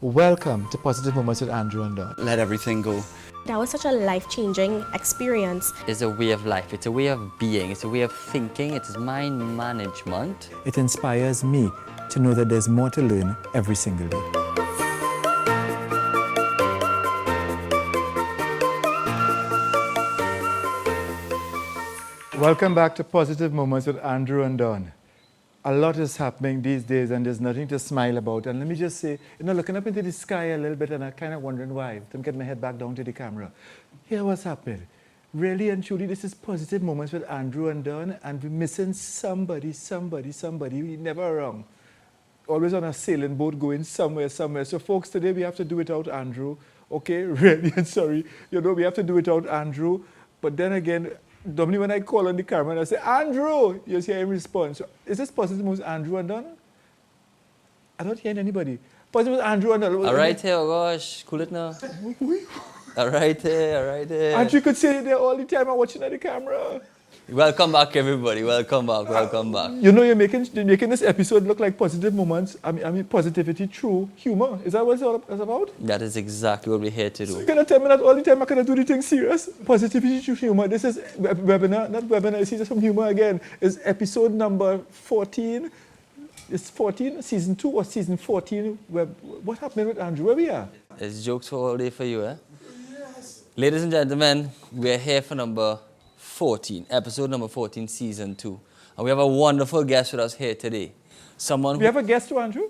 Welcome to Positive Moments with Andrew and Don. Let everything go. That was such a life-changing experience. It's a way of life, it's a way of being, it's a way of thinking, it is mind management. It inspires me to know that there's more to learn every single day. Welcome back to Positive Moments with Andrew and Don. A lot is happening these days and there's nothing to smile about. And let me just say, looking up into the sky a little bit and I'm kind of wondering why. I'm getting my head back down to the camera. Here what's happening. Really and truly, this is Positive Moments with Andrew and Don, and we're missing somebody. We never wrong. Always on a sailing boat going somewhere. So folks, today we have to do without Andrew. Okay, really and sorry. We have to do without Andrew. But then again, normally when I call on the camera and I say, Andrew, you hear him respond. So is this Positive Moments Andrew and Don? I'm not hearing anybody. Positive Moments Andrew and Don. All right here, oh gosh, cool it now. All right here. Andrew could say it there all the time. I'm watching at the camera. Welcome back, everybody. Welcome back. You're making this episode look like positive moments. I mean positivity through humor. Is that what it's all about? That is exactly what we're here to do. So you cannot tell me that all the time I cannot do the thing serious. Positivity through humor. This is webinar, not webinar. This is some humor again. It's episode number 14. It's 14, season 2 or season 14. What happened with Andrew? Where we are? It's jokes for all day for you, eh? Yes. Ladies and gentlemen, we're here for episode number 14, season 2. And we have a wonderful guest with us here today. We have a guest too, Andrew?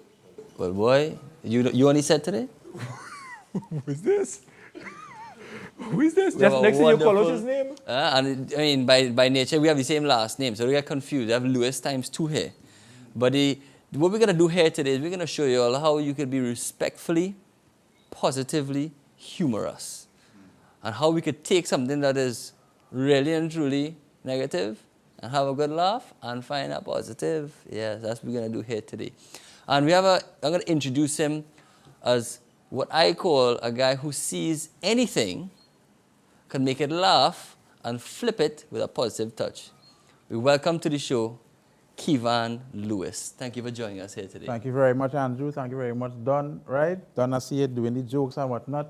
Well, boy, you only said today? Who is this? Who is this? Just next thing you call out his name? By nature, we have the same last name, so we get confused. We have Lewis times 2 here. But what we're going to do here today is we're going to show you all how you could be respectfully, positively humorous. And how we could take something that is really and truly negative and have a good laugh and find a positive. Yes, that's what we're going to do here today. And I'm going to introduce him as what I call a guy who sees anything, can make it laugh and flip it with a positive touch. We welcome to the show, Kevin Lewis. Thank you for joining us here today. Thank you very much, Andrew. Thank you very much, Don. Right? Don, I see you doing the jokes and whatnot.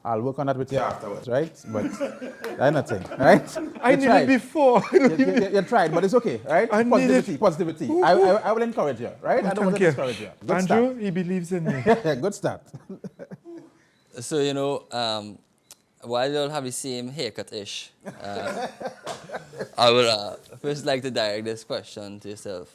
I'll work on that with you afterwards, right? But that's nothing, right? I did it before. You tried, but it's okay, right? Positivity. I will encourage you, right? I don't want to discourage you. Good Andrew, start. he believes in me. Good start. So, while you all have the same haircut-ish, I would first like to direct this question to yourself.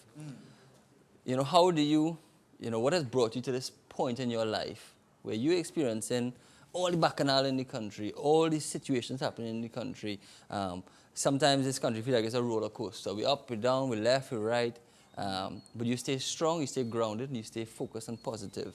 How do you, what has brought you to this point in your life where you're experiencing all the bacchanal in the country, all these situations happening in the country. Sometimes this country feels like it's a roller coaster. We're up, we're down, we're left, we're right. But you stay strong, you stay grounded, and you stay focused and positive.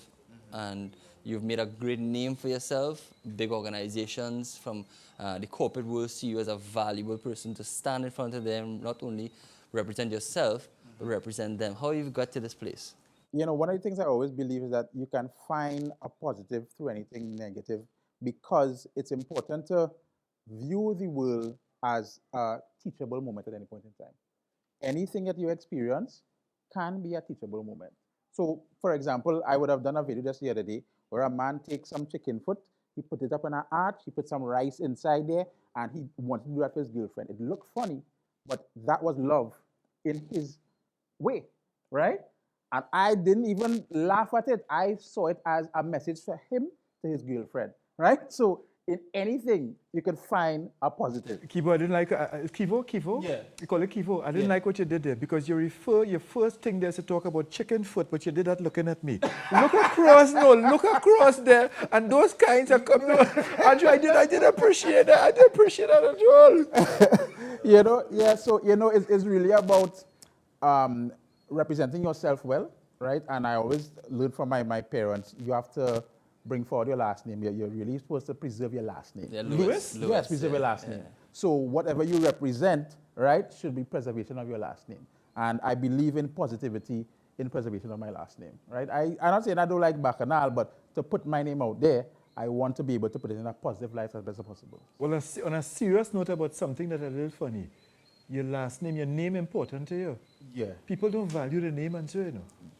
And you've made a great name for yourself. Big organizations from the corporate world see you as a valuable person to stand in front of them, not only represent yourself, but represent them. How have you got to this place? One of the things I always believe is that you can find a positive through anything negative because it's important to view the world as a teachable moment at any point in time. Anything that you experience can be a teachable moment. So, for example, I would have done a video just the other day where a man takes some chicken foot, he put it up in an arch, he put some rice inside there, and he wanted to do that for his girlfriend. It looked funny, but that was love in his way, right? And I didn't even laugh at it. I saw it as a message for him to his girlfriend, right? So in anything, you can find a positive. Kivo, I didn't like Kivo? Yeah. You call it Kivo. I didn't like what you did there because your first thing there is to talk about chicken foot, but you did that looking at me. Look across there, and those kinds are coming. Andrew, I did appreciate that. I did appreciate that as well. So it's really about representing yourself well, right? And I always learned from my parents, you have to bring forward your last name. You're really supposed to preserve your last name. Yeah, Lewis? Yes, preserve your last name. So whatever you represent, right, should be preservation of your last name. And I believe in positivity in preservation of my last name, right? I'm not saying I don't like Bacchanal, but to put my name out there, I want to be able to put it in a positive light as best as possible. Well, on a serious note about something that's a little funny, your last name, your name important to you. Yeah. People don't value the name and so,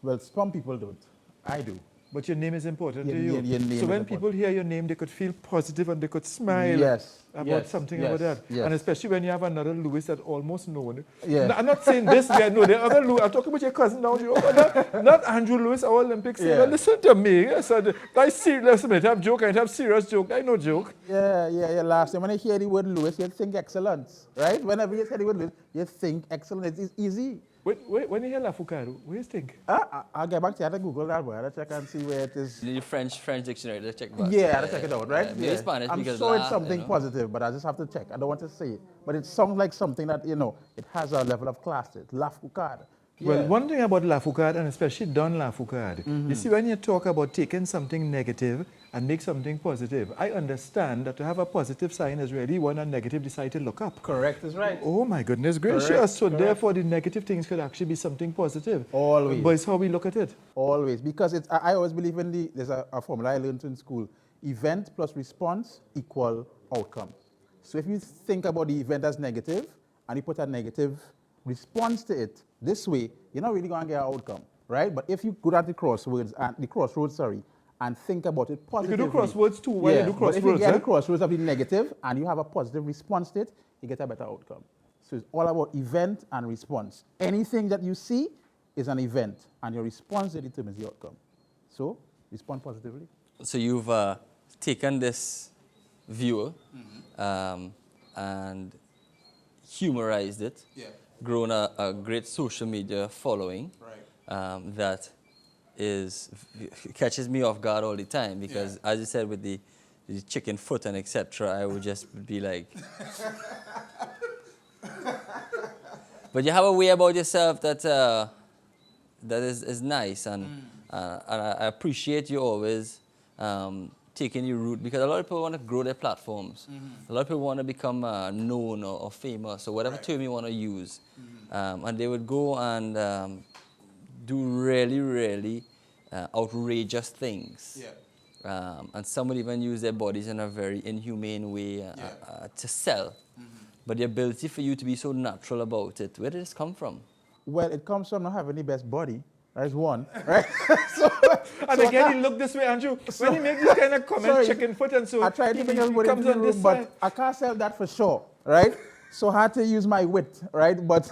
Well, some people don't. I do. But your name is important Your to you. name- your name so is when important. people hear your name, they could feel positive and they could smile Yes, about yes, something yes, about that. yes. And especially when you have another Louis that almost known. Yeah. I'm not saying this guy, no, the other Louis. I'm talking about your cousin down here, but not Andrew Lewis, our Olympic sailor. Yeah. Listen to me. Yes, I serious, I have joke, I have serious joke. I no joke. Yeah. Last time when I hear the word Lewis, you think excellence, right? Whenever you hear the word Lewis, you think excellence. It's easy. When you hear La Foucault, what do you think? I'll get back to you. I have to Google that word. I'll check and see where it is. The French dictionary to check back. Yeah, I'll check it out, right? Maybe Spanish I'm because sure it's laugh, something you know. positive, but I just have to check. I don't want to say it. But it sounds like something that, it has a level of class to it. La Foucault. Well, Yeah. one thing about La Foucault, and especially Don La Foucault, you see, when you talk about taking something negative and make something positive, I understand that to have a positive sign is really when a negative decide to look up. Correct is right. Oh my goodness gracious. Correct, So correct. therefore the negative things could actually be something positive. Always. But it's how we look at it. Always. Because I always believe in there's a formula I learned in school. Event plus response equal outcome. So if you think about the event as negative and you put a negative response to it this way, you're not really going to get an outcome, right? But if you go at the crossroads, and think about it You positively. can do crosswords too while you do but if you crossroads. get Huh? the crossroads of the negative and you have a positive response to it, you get a better outcome. So it's all about event and response. Anything that you see is an event, and your response that determines the outcome. So respond positively. So you've taken this viewer and humorized it, grown a great social media following that catches me off guard all the time because, as you said, with the chicken foot and etc., I would just be like. But you have a way about yourself that is nice, and I appreciate you always taking your route, because a lot of people want to grow their platforms. A lot of people want to become known or famous or whatever term you want to use, and they would go and do really, really outrageous things. And some would even use their bodies in a very inhumane way to sell. But the ability for you to be so natural about it, where did this come from? Well, it comes from not having the best body. That's one, right? And again, he look this way, Andrew. When he makes this kind of comment, Sorry. chicken foot, and so I tried to he bring everybody comes into the on room, this but side. I can't sell that for sure, right? So I had to use my wit, right? But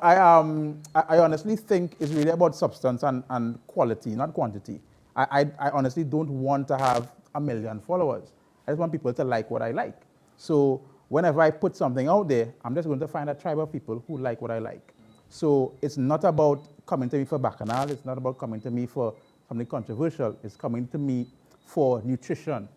I honestly think it's really about substance and quality, not quantity. I honestly don't want to have 1 million followers. I just want people to like what I like. So whenever I put something out there, I'm just going to find a tribe of people who like what I like. So it's not about coming to me for bacchanal. It's not about coming to me for something controversial. It's coming to me for nutrition,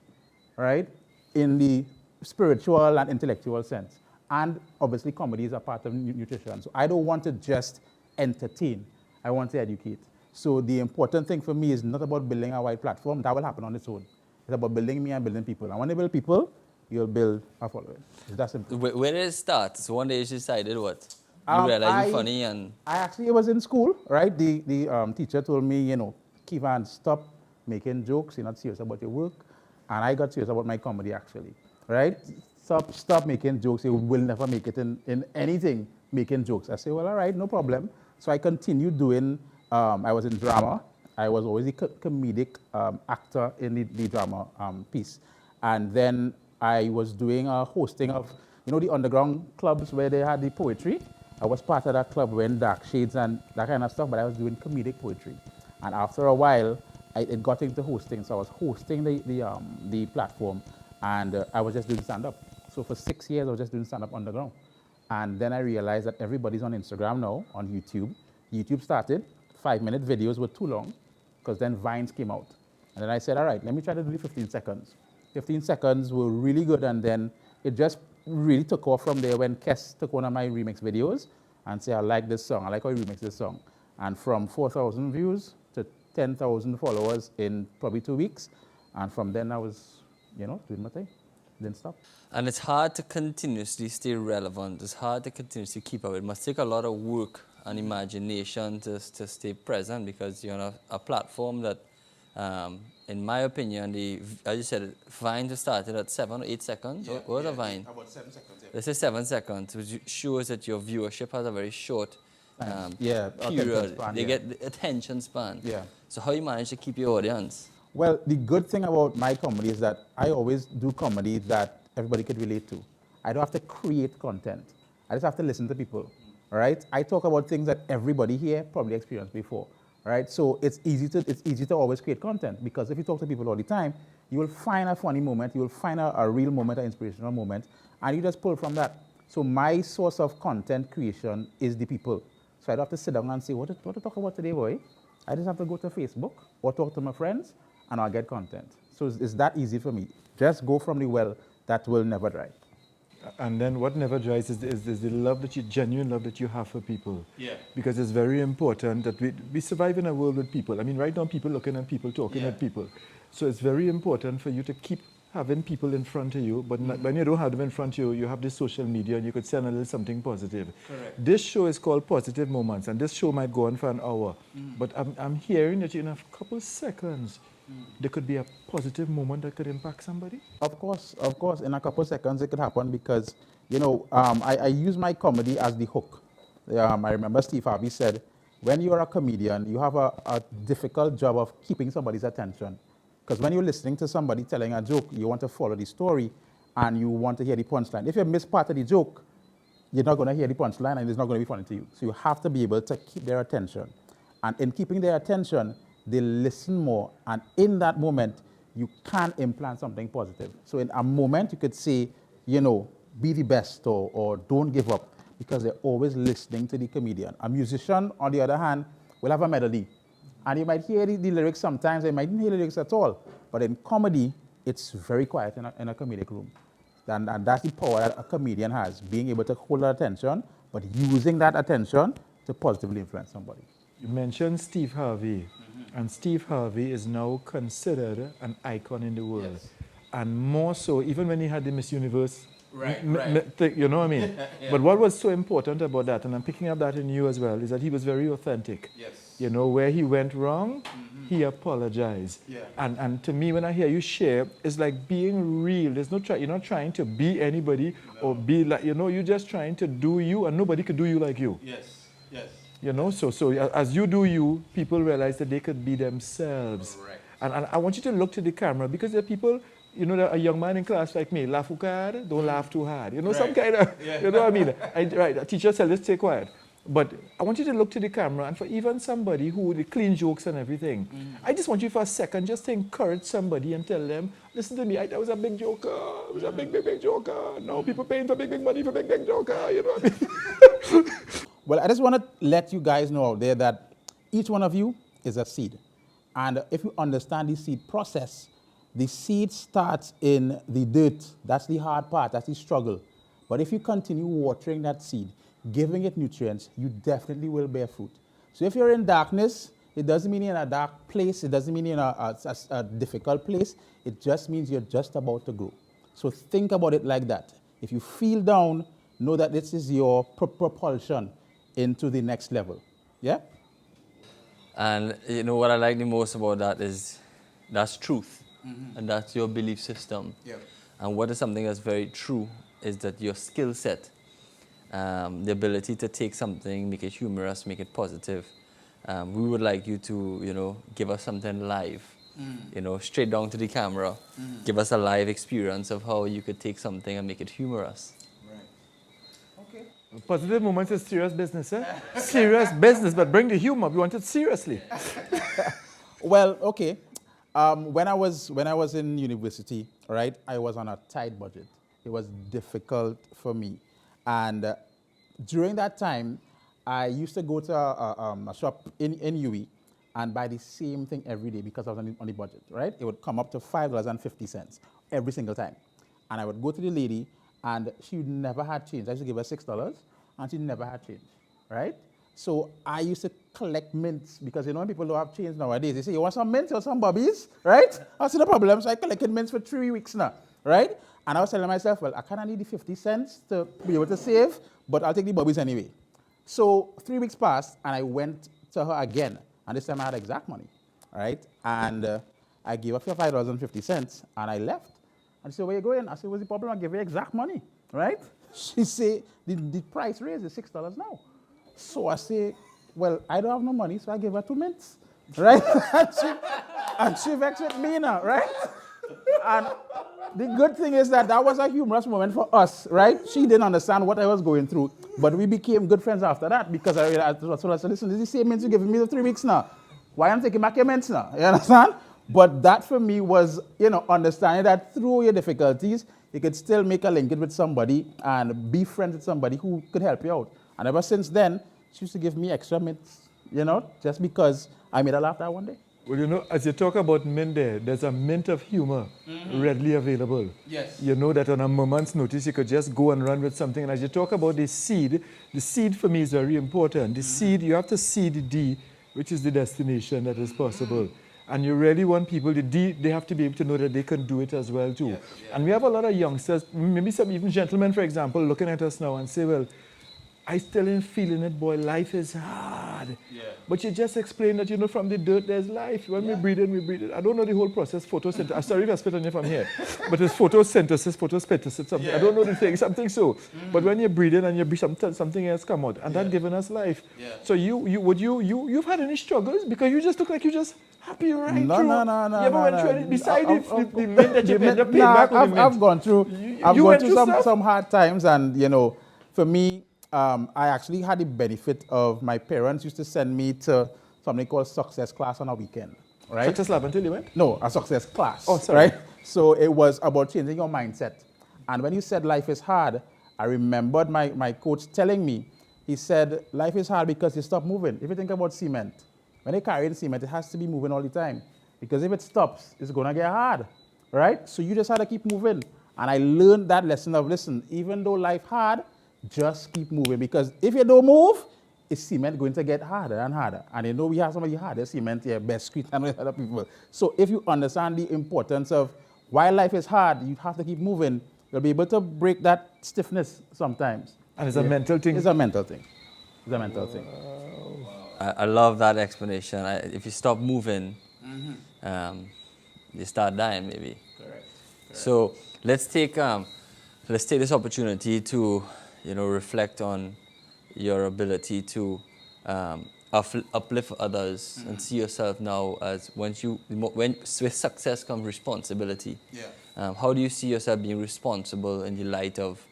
right? In the spiritual and intellectual sense. And obviously comedy is a part of nutrition. So I don't want to just entertain. I want to educate. So the important thing for me is not about building a wide platform. That will happen on its own. It's about building me and building people. And when you build people, you'll build a following. It's that simple. Where did it start? So one day you decided what? You realized you're funny and... I actually was in school, right? The teacher told me, Kevin, stop making jokes. You're not serious about your work. And I got serious about my comedy, actually, right? Stop making jokes. You will never make it in anything, making jokes. I say, well, all right, no problem. So I continued doing, I was in drama. I was always a comedic actor in the drama piece. And then I was doing a hosting of, the underground clubs where they had the poetry. I was part of that club wearing dark shades and that kind of stuff, but I was doing comedic poetry. And after a while, it got into hosting. So I was hosting the platform, and I was just doing stand-up. So for 6 years, I was just doing stand-up underground. And then I realized that everybody's on Instagram now, on YouTube. YouTube started, 5-minute videos were too long, because then Vines came out. And then I said, all right, let me try to do the 15 seconds. 15 seconds were really good, and then it just really took off from there when Kes took one of my remix videos and said, I like this song, I like how you remix this song. And from 4,000 views to 10,000 followers in probably 2 weeks. And from then I was, doing my thing, didn't stop. And it's hard to continuously stay relevant. It's hard to continuously keep up. It must take a lot of work and imagination to stay present, because you're on a platform that, in my opinion, as you said, Vine just started at 7 or 8 seconds. What was a Vine? About 7 seconds. Let's say 7 seconds, which shows that your viewership has a very short Yeah, attention period. span, They yeah. get the attention span. Yeah. So how you manage to keep your audience? Well, the good thing about my comedy is that I always do comedy that everybody could relate to. I don't have to create content. I just have to listen to people, all right? I talk about things that everybody here probably experienced before, all right? So it's easy to always create content, because if you talk to people all the time, you will find a funny moment, you will find a real moment, an inspirational moment, and you just pull from that. So my source of content creation is the people. So I don't have to sit down and say, what to talk about today, boy? I just have to go to Facebook or talk to my friends, and I'll get content. So it's that easy for me. Just go from the well that will never dry. And then what never dries is the love that you, genuine love that you have for people. Yeah. Because it's very important that we survive in a world with people. I mean, right now people looking at people, talking at people. So it's very important for you to keep having people in front of you, but when you don't have them in front of you, you have this social media and you could send a little something positive. Correct. This show is called Positive Moments, and this show might go on for an hour. But I'm hearing that in a couple seconds, there could be a positive moment that could impact somebody. Of course. In a couple seconds it could happen, because, I use my comedy as the hook. I remember Steve Harvey said, when you're a comedian, you have a difficult job of keeping somebody's attention. Because when you're listening to somebody telling a joke, you want to follow the story and you want to hear the punchline. If you miss part of the joke, you're not going to hear the punchline and it's not going to be funny to you. So you have to be able to keep their attention. And in keeping their attention, they listen more. And in that moment, you can implant something positive. So in a moment, you could say, be the best, or don't give up, because they're always listening to the comedian. A musician, on the other hand, will have a melody. And you might hear the lyrics sometimes, you might not hear the lyrics at all. But in comedy, it's very quiet in a comedic room. And that's the power that a comedian has, being able to hold their attention, but using that attention to positively influence somebody. You mentioned Steve Harvey, and Steve Harvey is now considered an icon in the world. Yes. And more so, even when he had the Miss Universe, Right. you know what I mean? But what was so important about that, and I'm picking up that in you as well, is that he was very authentic. Yes. Where he went wrong, he apologized. Yeah. And to me, when I hear you share, it's like being real. You're not trying to be anybody or be like, you're just trying to do you, and nobody could do you like you. Yes. So as you do you, people realize that they could be themselves. Correct. And I want you to look to the camera, because there are people, there are a young man in class like me, laugh hard, don't laugh too hard. Some kind of, you know what I mean? A teacher said, let's stay quiet. But I want you to look to the camera, and for even somebody who the clean jokes and everything, I just want you for a second just to encourage somebody and tell them, listen to me, I was a big joker. I was a big joker. Now people paying for big money for big joker. You know what I mean? Well, I just want to let you guys know out there that each one of you is a seed. And if you understand the seed process, the seed starts in the dirt. That's the hard part, that's the struggle. But if you continue watering that seed, giving it nutrients, you definitely will bear fruit. So if you're in darkness, it doesn't mean you're in a dark place, it doesn't mean you're in a difficult place, it just means you're just about to grow. So think about it like that. If you feel down, know that this is your propulsion into the next level. Yeah? And what I like the most about that is that's truth. And that's your belief system. Yeah. And what is something that's very true is that your skill set, the ability to take something, make it humorous, make it positive. We would like you to, give us something live, straight down to the camera. Give us a live experience of how you could take something and make it humorous. Positive Moments is serious business, eh? Serious business, but bring the humor. We want it seriously. Well, okay. When I was in university, right, I was on a tight budget. It was difficult for me. And during that time, I used to go to a shop in UE and buy the same thing every day because I was on the budget, right? It would come up to $5.50 every single time. And I would go to the lady, and she never had change. I used to give her $6, and she never had change, right? So I used to collect mints, because when people don't have change nowadays, they say, you want some mints or some bubbies, right? I said, no problem. So I collected mints for 3 weeks now, right? And I was telling myself, well, I kind of need the 50 cents to be able to save, but I'll take the bubbies anyway. So 3 weeks passed, and I went to her again, and this time I had exact money, right? And I gave her $5.50, and I left. And she said, where you going? I said, what's the problem? I gave you exact money, right? She said, the price raised is $6 now. So I say, well, I don't have no money, so I give her 2 minutes, right? and she vexed with me now, right? And the good thing is that that was a humorous moment for us, right? She didn't understand what I was going through, but we became good friends after that because I said, listen, this is the same mints you giving me the 3 weeks now. Why I'm taking back your mints now? You understand? But that for me was, understanding that through your difficulties, you could still make a linkage with somebody and be friends with somebody who could help you out. And ever since then, she used to give me extra mints, just because I made her laugh that one day. Well, as you talk about mint there's a mint of humor readily available. Yes. You know that on a moment's notice, you could just go and run with something. And as you talk about the seed for me is very important. The seed, you have to seed the D, which is the destination that is possible. And you really want people, the D, they have to be able to know that they can do it as well too. Yes, yeah. And we have a lot of youngsters, maybe some even gentlemen, for example, looking at us now and say, well, I still ain't feeling it, boy. Life is hard. Yeah. But you just explained that, from the dirt, there's life. When we breathe in, we breathe in. I don't know the whole process, photosynthesis. I'm sorry if I spit on you from here. But it's photosynthesis, something. I don't know the thing, something so. But when you breathe in and you breathe, something else come out. And that giving us life. Yeah. So you've had any struggles? Because you just look like you just happy right through. No. You ever went through any, beside the mint that you end up paying back with the mint? I've gone through, You went through some hard times, and for me, I actually had the benefit of my parents used to send me to something called success class on a weekend, right? Success lab until you went? No, a success class. Oh, sorry. Right? So it was about changing your mindset. And when you said life is hard, I remembered my coach telling me, he said, life is hard because you stop moving. If you think about cement, when they carry the cement, it has to be moving all the time. Because if it stops, it's going to get hard, right? So you just have to keep moving. And I learned that lesson of, listen, even though life hard, just keep moving. Because if you don't move, is cement going to get harder and harder. And we have some of the hardest cement here, best street than other people. So if you understand the importance of why life is hard, you have to keep moving. You'll be able to break that stiffness sometimes. And it's a mental thing. It's a mental thing. It's a mental thing. I love that explanation. If you stop moving, you start dying maybe. Correct. So let's take this opportunity to reflect on your ability to uplift others and see yourself now as when with success comes responsibility. Yeah. How do you see yourself being responsible in the light of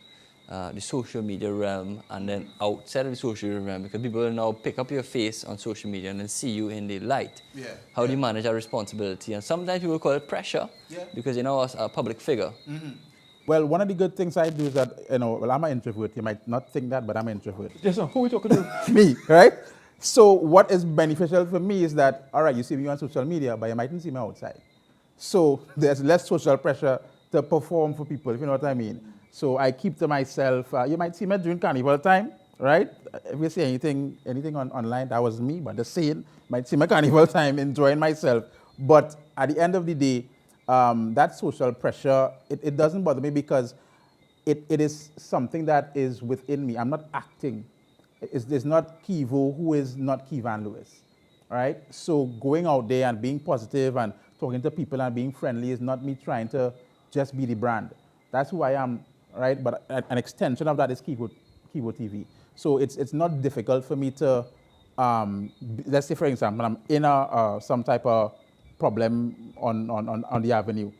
the social media realm and then outside of the social media realm? Because people will now pick up your face on social media and then see you in the light. Yeah. How do you manage that responsibility? And sometimes people call it pressure because you're now a public figure. Well, one of the good things I do is that, I'm an introvert. You might not think that, but I'm an introvert. Yes, sir. Who are we talking to? Me, right? So what is beneficial for me is that, all right, you see me on social media, but you mightn't see me outside. So there's less social pressure to perform for people, if you know what I mean. So I keep to myself. You might see me during carnival time, right? If you see anything online, that was me, but the same. Might see me carnival time, enjoying myself. But at the end of the day, that social pressure, it doesn't bother me because it is something that is within me. I'm not acting. It's not Kivo who is not Kivan Lewis, right? So going out there and being positive and talking to people and being friendly is not me trying to just be the brand. That's who I am, right? But an extension of that is Kivo TV. So it's not difficult for me to, let's say for example, I'm in some type of problem on the avenue.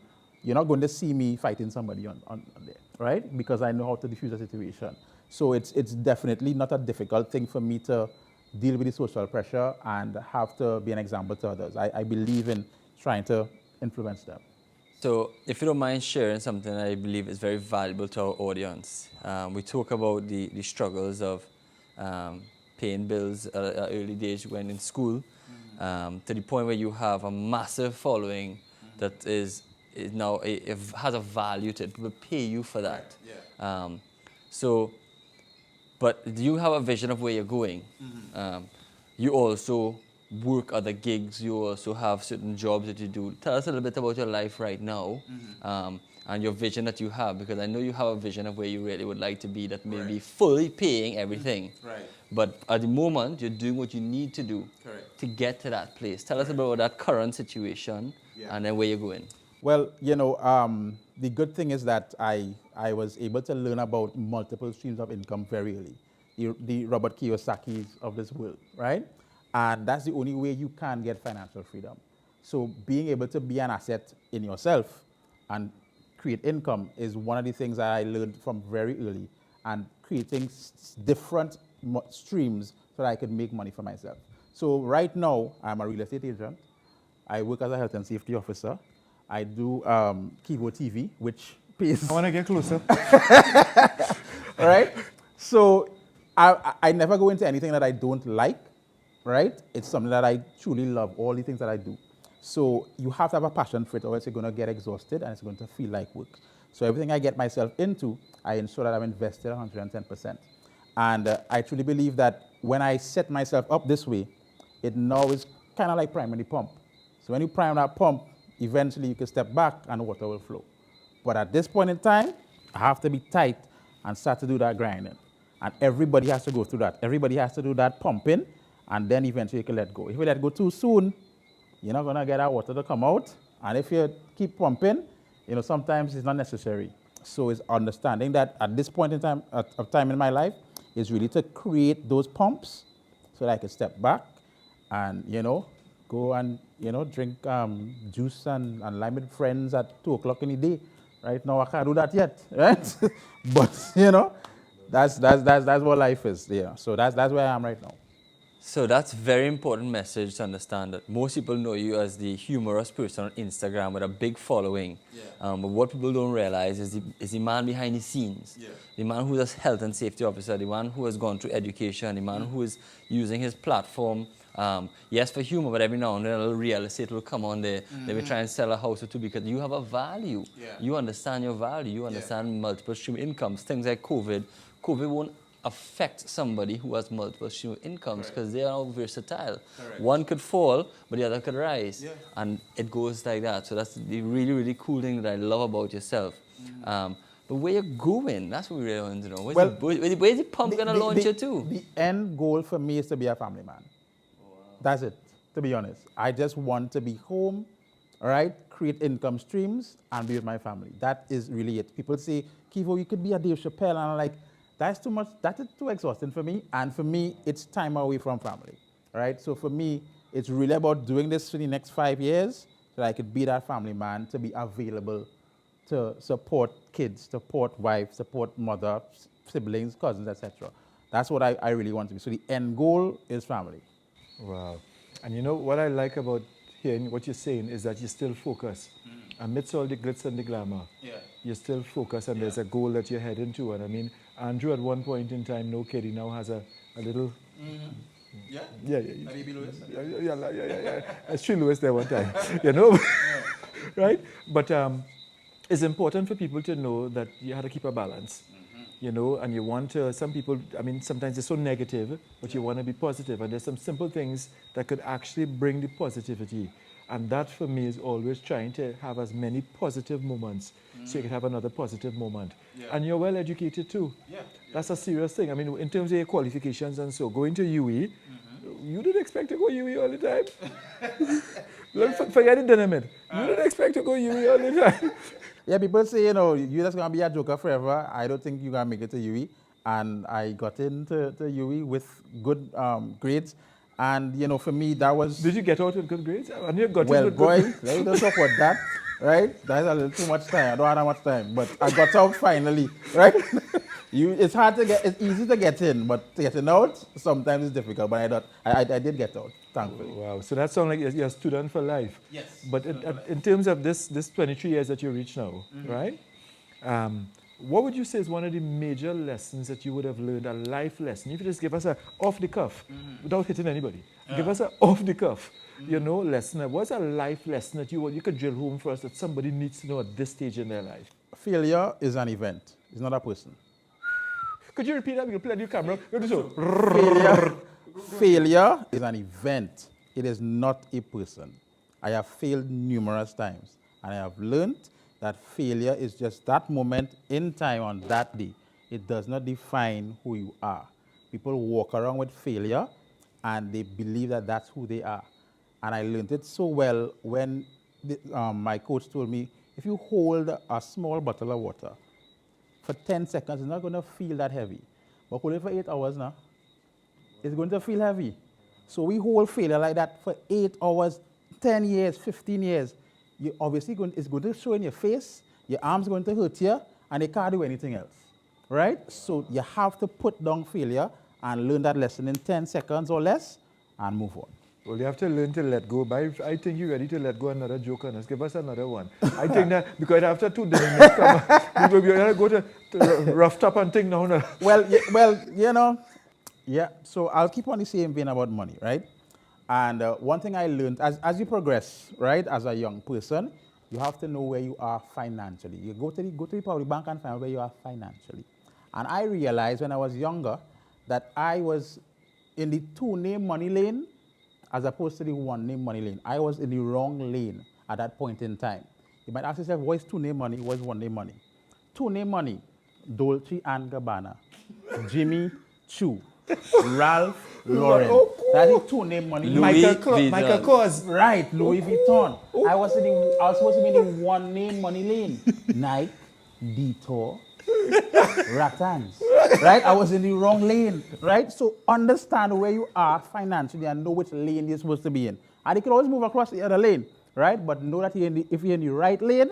You're not going to see me fighting somebody on there, right? Because I know how to diffuse a situation. So it's definitely not a difficult thing for me to deal with the social pressure and have to be an example to others. I believe in trying to influence them. So if you don't mind sharing something I believe is very valuable to our audience. We talk about the struggles of paying bills at an early age when in school, to the point where you have a massive following that is now has a value to it. People pay you for that. Yeah. But do you have a vision of where you're going? You also work other gigs. You also have certain jobs that you do. Tell us a little bit about your life right now, and your vision that you have, because I know you have a vision of where you really would like to be that may be fully paying everything. Right. But at the moment, you're doing what you need to do to get to that place. Tell us about that current situation and then where you're going. Well, the good thing is that I was able to learn about multiple streams of income very early. the Robert Kiyosaki's of this world, right? And that's the only way you can get financial freedom. So being able to be an asset in yourself and create income is one of the things that I learned from very early, and creating different streams so that I could make money for myself. So right now, I'm a real estate agent. I work as a health and safety officer. I do Kivo TV, which pays. I want to get closer. All right? So I never go into anything that I don't like, right? It's something that I truly love, all the things that I do. So you have to have a passion for it, or else you're going to get exhausted and it's going to feel like work. So everything I get myself into, I ensure that I'm invested 110%. And I truly believe that when I set myself up this way, it now is kind of like priming the pump. So when you prime that pump, eventually you can step back and water will flow. But at this point in time, I have to be tight and start to do that grinding. And everybody has to go through that. Everybody has to do that pumping, and then eventually you can let go. If you let go too soon, you're not going to get that water to come out. And if you keep pumping, sometimes it's not necessary. So it's understanding that at this point in time, of time in my life, is really to create those pumps so that I can step back and, go and, drink juice and lime with friends at 2 o'clock in the day. Right now, I can't do that yet, right? But, that's what life is. Yeah. So that's where I am right now. So that's a very important message to understand, that most people know you as the humorous person on Instagram with a big following. Yeah. But what people don't realize is the man behind the scenes. Yeah. The man who's a health and safety officer, the man who has gone through education, the man who is using his platform, yes, for humor, but every now and then a little real estate will come on there. They will try and sell a house or two because you have a value. Yeah. You understand your value. You understand multiple stream incomes. Things like COVID. COVID won't affect somebody who has multiple stream incomes because they are all versatile. Correct. One could fall, but the other could rise. Yeah. And it goes like that. So that's the really, really cool thing that I love about yourself. But where you're going, that's what we really want to know. Where's the pump going to launch you to? The end goal for me is to be a family man. Oh, wow. That's it, to be honest. I just want to be home, all right, create income streams, and be with my family. That is really it. People say, Kivo, you could be a Dave Chappelle. And I'm like, that's too much, that is too exhausting for me. And for me, it's time away from family, right? So for me, it's really about doing this for the next 5 years so that I could be that family man, to be available to support kids, support wife, support mother, siblings, cousins, etc. That's what I really want to be. So the end goal is family. Wow. And what I like about hearing what you're saying is that you still focus. Amidst all the glitz and the glamour, you're still focused, and there's a goal that you're heading to. And I mean, Andrew at one point in time, no kidding, now has a little... Yeah. Baby Lewis. Yeah. I see Lewis there one time, right? But it's important for people to know that you have to keep a balance, and you want to, some people, I mean, sometimes they're so negative, but you want to be positive, and there's some simple things that could actually bring the positivity. And that for me is always trying to have as many positive moments so you can have another positive moment. Yeah. And you're well educated too. Yeah. That's a serious thing. I mean, in terms of your qualifications and so, going to UE, you didn't expect to go UE all the time. Forget it, Dynamite. You didn't expect to go UE all the time. Yeah, people say, you're just going to be a joker forever. I don't think you're going to make it to UE. And I got into UE with good grades. And, for me, that was... Did you get out with good grades? And you got well, boy, let me don't talk about that, right? That's a little too much time. I don't have that much time. But I got out finally, right? It's hard to get... It's easy to get in, but getting out, sometimes it's difficult. But I did get out, thankfully. Wow. So that sounds like you're a student for life. Yes. But in terms of this 23 years that you reach now, right? What would you say is one of the major lessons that you would have learned, a life lesson? If you just give us a off the cuff, without hitting anybody, give us an off the cuff, lesson. What's a life lesson that you could drill home for us that somebody needs to know at this stage in their life? Failure is an event. It's not a person. Could you repeat that? You play the camera. Failure is an event. It is not a person. I have failed numerous times, and I have learned that failure is just that moment in time on that day. It does not define who you are. People walk around with failure and they believe that that's who they are. And I learned it so well when my coach told me, if you hold a small bottle of water for 10 seconds, it's not going to feel that heavy. But hold it for 8 hours now. It's going to feel heavy. So we hold failure like that for 8 hours, 10 years, 15 years. You obviously it's going to show in your face, your arms going to hurt you, and you can't do anything else. Right? So you have to put down failure and learn that lesson in 10 seconds or less and move on. Well, you have to learn to let go. But I think you're ready to let go another joke on us. Give us another one. I think that because after 2 days, we're going to go to rough top and thing now. Well, yeah. So I'll keep on the same vein about money, right? And one thing I learned, as you progress, right, as a young person, you have to know where you are financially. You go to the public bank and find out where you are financially. And I realized when I was younger that I was in the 2-name money lane as opposed to the 1-name money lane. I was in the wrong lane at that point in time. You might ask yourself, what is 2-name money? What is 1-name money? 2-name money, Dolce and Gabbana, Jimmy Choo, Ralph Lauren. That is 2-name money. Michael Kors. Right, Louis Vuitton. I was supposed to be in the 1-name money lane. Nike, Detour, Rattans. Right? I was in the wrong lane. Right? So understand where you are financially and know which lane you're supposed to be in. And you can always move across the other lane. Right? But know that if you're in the right lane,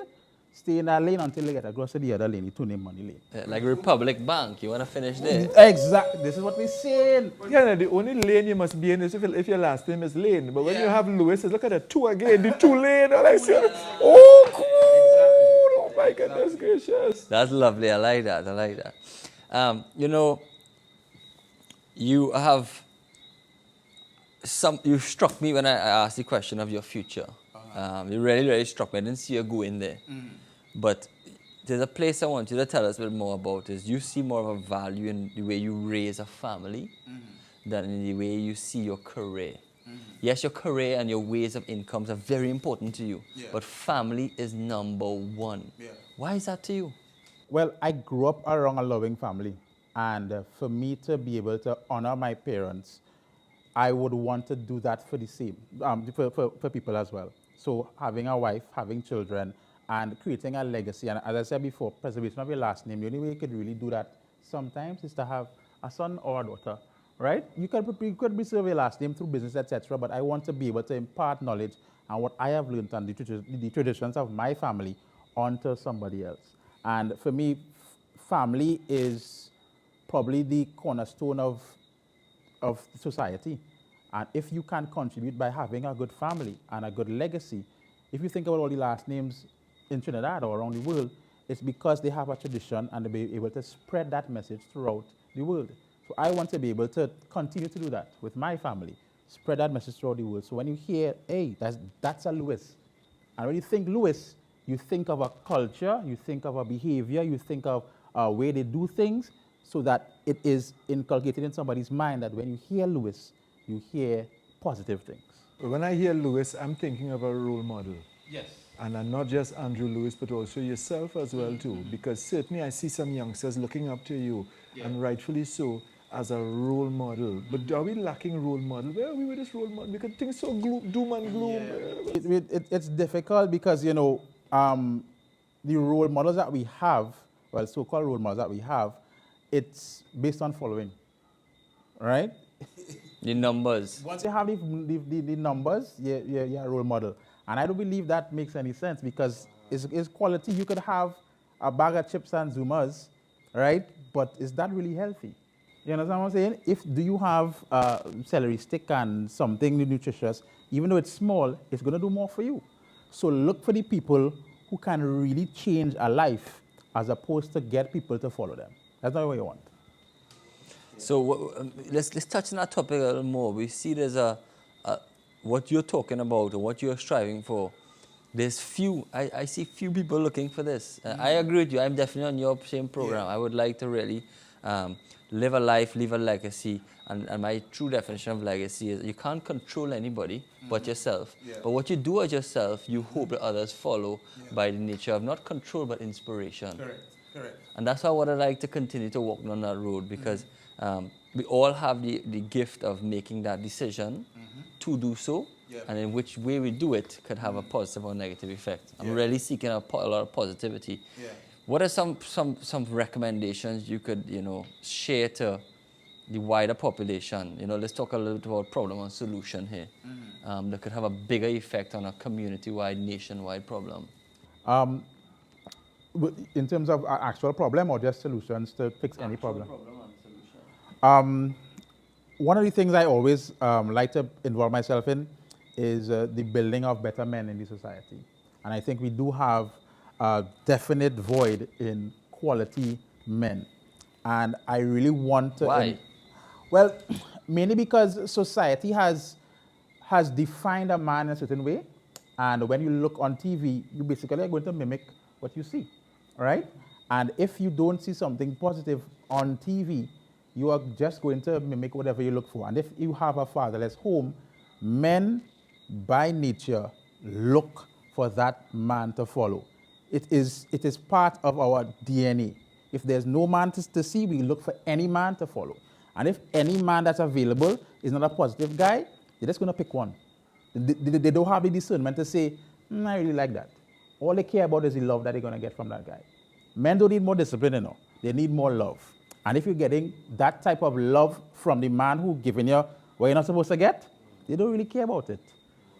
stay in that lane until you get across to the other lane, the 2-name money lane. Yeah, like Republic Bank, you want to finish there? Exactly. This is what we're saying. Yeah, the only lane you must be in is if your last name is Lane. But when you have Lewis, look at the 2 again, the 2 lane. Oh, cool. Oh, my goodness gracious. That's lovely. I like that. You have you struck me when I asked the question of your future. You really, really struck me. I didn't see you go in there. But there's a place I want you to tell us a bit more about is you see more of a value in the way you raise a family than in the way you see your career. Yes, your career and your ways of incomes are very important to you, but family is number 1. Why is that to you? Well, I grew up around a loving family. And for me to be able to honor my parents, I would want to do that for the same, for people as well. So having a wife, having children, and creating a legacy. And as I said before, preservation of your last name, the only way you could really do that sometimes is to have a son or a daughter, right? You could preserve your last name through business, etc. But I want to be able to impart knowledge and what I have learned and the traditions of my family onto somebody else. And for me, family is probably the cornerstone of society. And if you can contribute by having a good family and a good legacy, if you think about all the last names in Trinidad or around the world, it's because they have a tradition and they'll be able to spread that message throughout the world. So I want to be able to continue to do that with my family, spread that message throughout the world. So when you hear, hey, that's a Lewis, and when you think Lewis, you think of a culture, you think of a behavior, you think of a way they do things, so that it is inculcated in somebody's mind that when you hear Lewis, you hear positive things. When I hear Lewis, I'm thinking of a role model. Yes. And not just Andrew Lewis, but also yourself as well too. Because certainly I see some youngsters looking up to you, and rightfully so, as a role model. But are we lacking role model? Where are we with this role model? Because things so doom and gloom. It's difficult because, the role models that we have, well, so-called role models that we have, it's based on following, right? The numbers. Once you have the numbers, you're a role model. And I don't believe that makes any sense because it's quality. You could have a bag of chips and Zumas, right? But is that really healthy? You understand what I'm saying? Do you have celery stick and something nutritious, even though it's small, it's going to do more for you. So look for the people who can really change a life as opposed to get people to follow them. That's not what you want. So let's touch on that topic a little more. We see there's what you're talking about or what you're striving for. There's I see few people looking for this. I agree with you. I'm definitely on your same program. I would like to really live a life, leave a legacy. And my true definition of legacy is you can't control anybody but yourself. But what you do as yourself, you hope that others follow by the nature of not control but inspiration. Correct. And that's why I would like to continue to walk on that road because we all have the gift of making that decision to do so, and in which way we do it could have a positive or negative effect. I'm really seeking a lot of positivity. What are some recommendations you could, share to the wider population? Let's talk a little bit about problem and solution here. That could have a bigger effect on a community-wide, nationwide problem. Um, in terms of actual problem or just solutions to fix any problem? Problem and solution. Um, one of the things I always like to involve myself in is the building of better men in the society. And I think we do have a definite void in quality men. And I really want to... Why? Well, mainly because society has defined a man in a certain way. And when you look on TV, you basically are going to mimic what you see, right? And if you don't see something positive on TV, you are just going to mimic whatever you look for. And if you have a fatherless home, men by nature look for that man to follow. It is part of our DNA. If there's no man to see, we look for any man to follow. And if any man that's available is not a positive guy, they're just going to pick one. They don't have the discernment to say, I really like that. All they care about is the love that they're going to get from that guy. Men don't need more discipline, They need more love. And if you're getting that type of love from the man who's giving you what you're not supposed to get, they don't really care about it.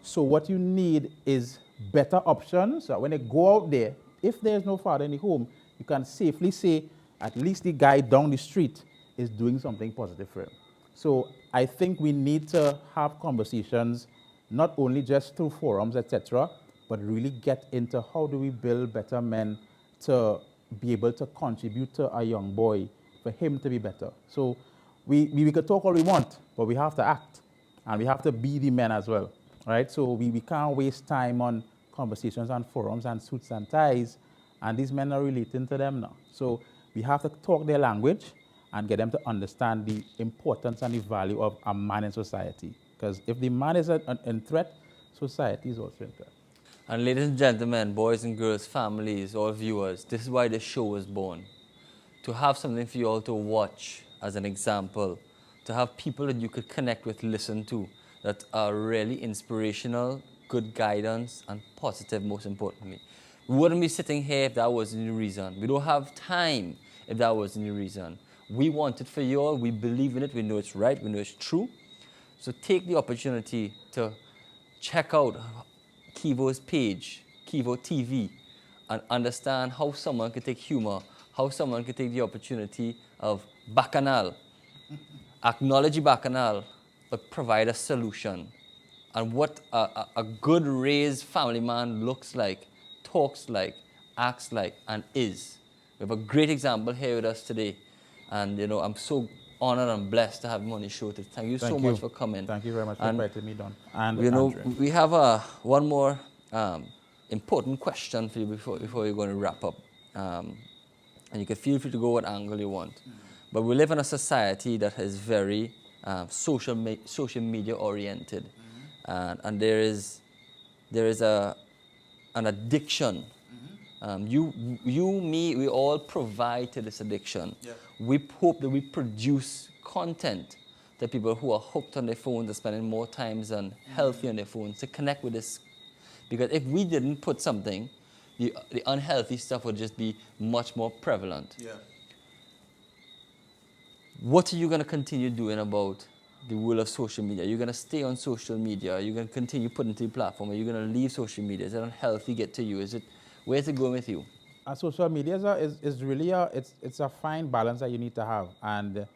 So what you need is better options. So when they go out there, if there's no father in the home, you can safely say, at least the guy down the street is doing something positive for him. So I think we need to have conversations, not only just through forums, etc., but really get into how do we build better men to be able to contribute to a young boy, for him to be better. So we could talk all we want, but we have to act, and we have to be the men as well, right? So we can't waste time on conversations on forums and suits and ties, and these men are relating to them now. So we have to talk their language and get them to understand the importance and the value of a man in society. Because if the man is in threat, society is also in threat. And ladies and gentlemen, boys and girls, families, all viewers, this is why this show was born. To have something for you all to watch as an example, to have people that you could connect with, listen to, that are really inspirational, good guidance, and positive, most importantly. We wouldn't be sitting here if that wasn't the reason. We don't have time if that wasn't the reason. We want it for you all. We believe in it. We know it's right. We know it's true. So take the opportunity to check out Kivo's page, Kivo TV, and understand how someone could take humor, how someone could take the opportunity of bacchanal, acknowledge bacchanal, but provide a solution. And what a good raised family man looks like, talks like, acts like, and is. We have a great example here with us today. And, I'm so honored and blessed to have him on the show today. Thank you so much for coming. Thank you very much for inviting me, Don. And we have one more important question for you before we're going to wrap up. And you can feel free to go what angle you want. But we live in a society that is very social media oriented. And there is an addiction. You, me, we all provide to this addiction. Yeah. We hope that we produce content that people who are hooked on their phones are spending more time than healthy on their phones to connect with this. Because if we didn't put something, the unhealthy stuff would just be much more prevalent. Yeah. What are you going to continue doing about the world of social media? Are you going to stay on social media? Are you going to continue putting it to the platform? Are you going to leave social media? Is it unhealthy get to you? Where's it going with you? Social media is really it's a fine balance that you need to have. And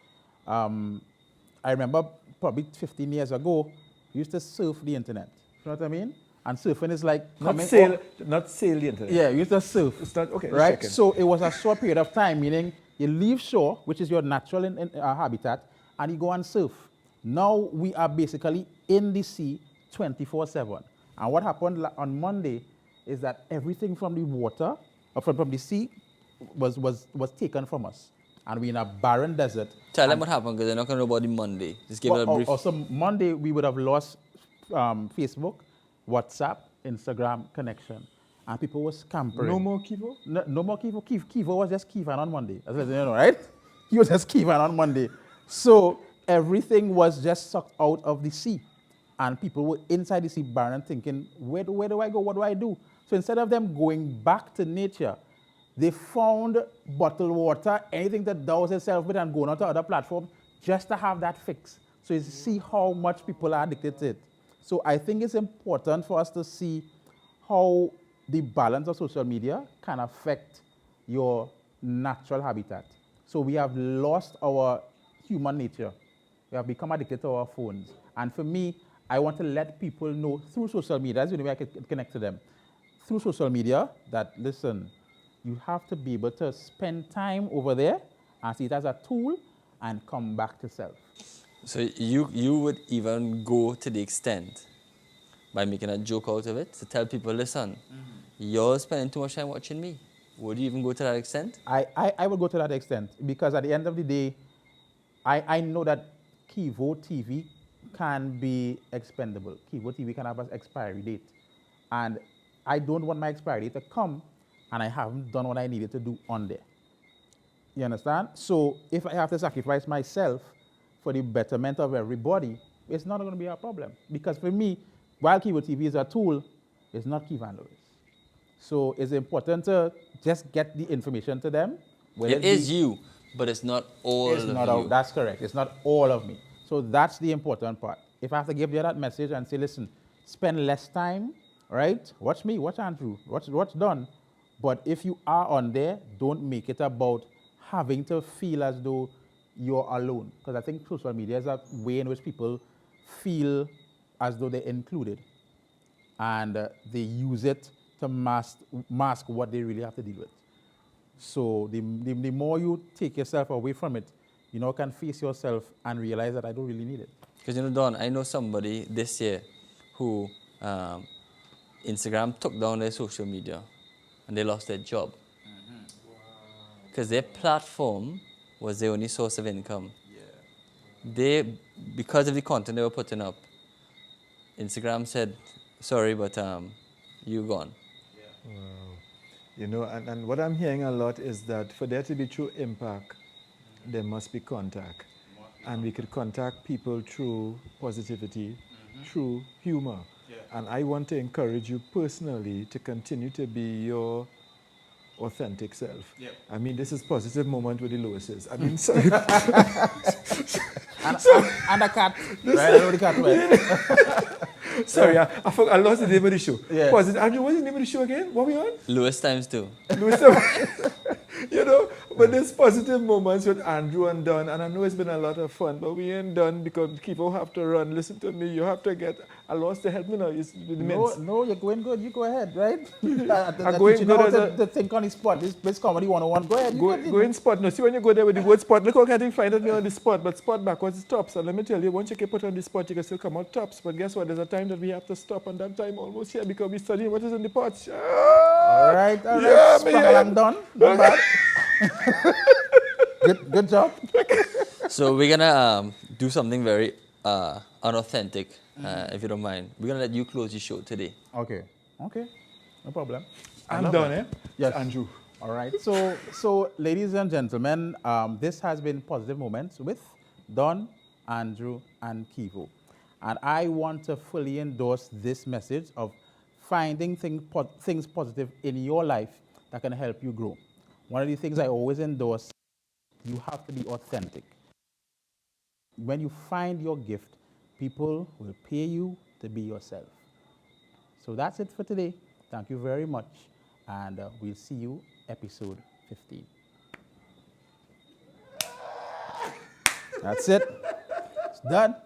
I remember probably 15 years ago, we used to surf the internet. You know what I mean? And surfing is like not sail the internet. Yeah, you used to surf. It's not okay. Right. So it was a short period of time, meaning you leave shore, which is your natural habitat, and you go and surf. Now we are basically in the sea 24/7. And what happened on Monday is that everything from the water, or from the sea, was taken from us. And we're in a barren desert. Tell them what happened, because they're not going to know about the Monday. Just give it a brief. Also, Monday, we would have lost Facebook, WhatsApp, Instagram connection. And people were scampering. No more Kivo? No more Kivo. Kivo was just Kivan on Monday. As you know, right? He was just Kivan on Monday. So everything was just sucked out of the sea. And people were inside the sea barren thinking, where do I go? What do I do? So instead of them going back to nature, They found bottled water, anything to douse itself with and going on to other platforms just to have that fix. So you see how much people are addicted to it. So I think it's important for us to see how the balance of social media can affect your natural habitat. So we have lost our human nature. We have become addicted to our phones. And for me, I want to let people know through social media, that's the only way I can connect to them, through social media, that listen, you have to be able to spend time over there and see it as a tool and come back to self. So you would even go to the extent by making a joke out of it to tell people, listen, you're spending too much time watching me. Would you even go to that extent? I would go to that extent because at the end of the day, I know that Kivo TV can be expendable. Kivo TV can have an expiry date. And I don't want my expiry date to come and I haven't done what I needed to do on there. You understand? So if I have to sacrifice myself for the betterment of everybody, it's not going to be a problem. Because for me, while Kivo TV is a tool, it's not Kivan Lewis. So it's important to just get the information to them. It is you, but it's not all It's of not you. that's correct. It's not all of me. So that's the important part. If I have to give you that message and say, listen, spend less time, right? Watch me, watch Andrew, watch done. But if you are on there, don't make it about having to feel as though you're alone. Because I think social media is a way in which people feel as though they're included. And they use it to mask what they really have to deal with. So the more you take yourself away from it, you know, can face yourself and realize that I don't really need it. Because, you know, Don, I know somebody this year who Instagram took down their social media and they lost their job. Because their platform was their only source of income. They, because of the content they were putting up, Instagram said, sorry, but you're gone. You know, and what I'm hearing a lot is that for there to be true impact, there must be contact. And we could contact people through positivity, through humor. And I want to encourage you personally to continue to be your authentic self. I mean, this is positive moment with the Lewises. I mean, sorry. And a cat, right? I know the cat well. Sorry, I lost the name of the show. Yeah. Positive. Andrew, what's the name of the show again? What we on? Lewis times 2. You know, but there's positive moments with Andrew and Don, and I know it's been a lot of fun, but we ain't done because people have to run. Listen to me, you have to get, I lost the help me now, it's with the mints. No, you're going good. You go ahead, right? I'm going good as to think on the spot. This comedy 101. Go ahead. Go in spot. No, see when you go there with the word spot, look how I can find it on the spot, but spot backwards is tops. And let me tell you, once you get put on the spot, you can still come out tops. But guess what? There's a time that we have to stop, and that time almost here because we're studying what is in the pots. All right. Yeah, I'm done. Not bad. Good job. So we're going to do something very unauthentic, if you don't mind. We're going to let you close the show today. Okay. No problem. I'm done, eh? Yes. Andrew. All right. So, ladies and gentlemen, this has been Positive Moments with Don, Andrew, and Kivo. And I want to fully endorse this message of finding things positive in your life that can help you grow. One of the things I always endorse, you have to be authentic. When you find your gift, people will pay you to be yourself. So that's it for today. Thank you very much. And we'll see you episode 15. That's it. It's done.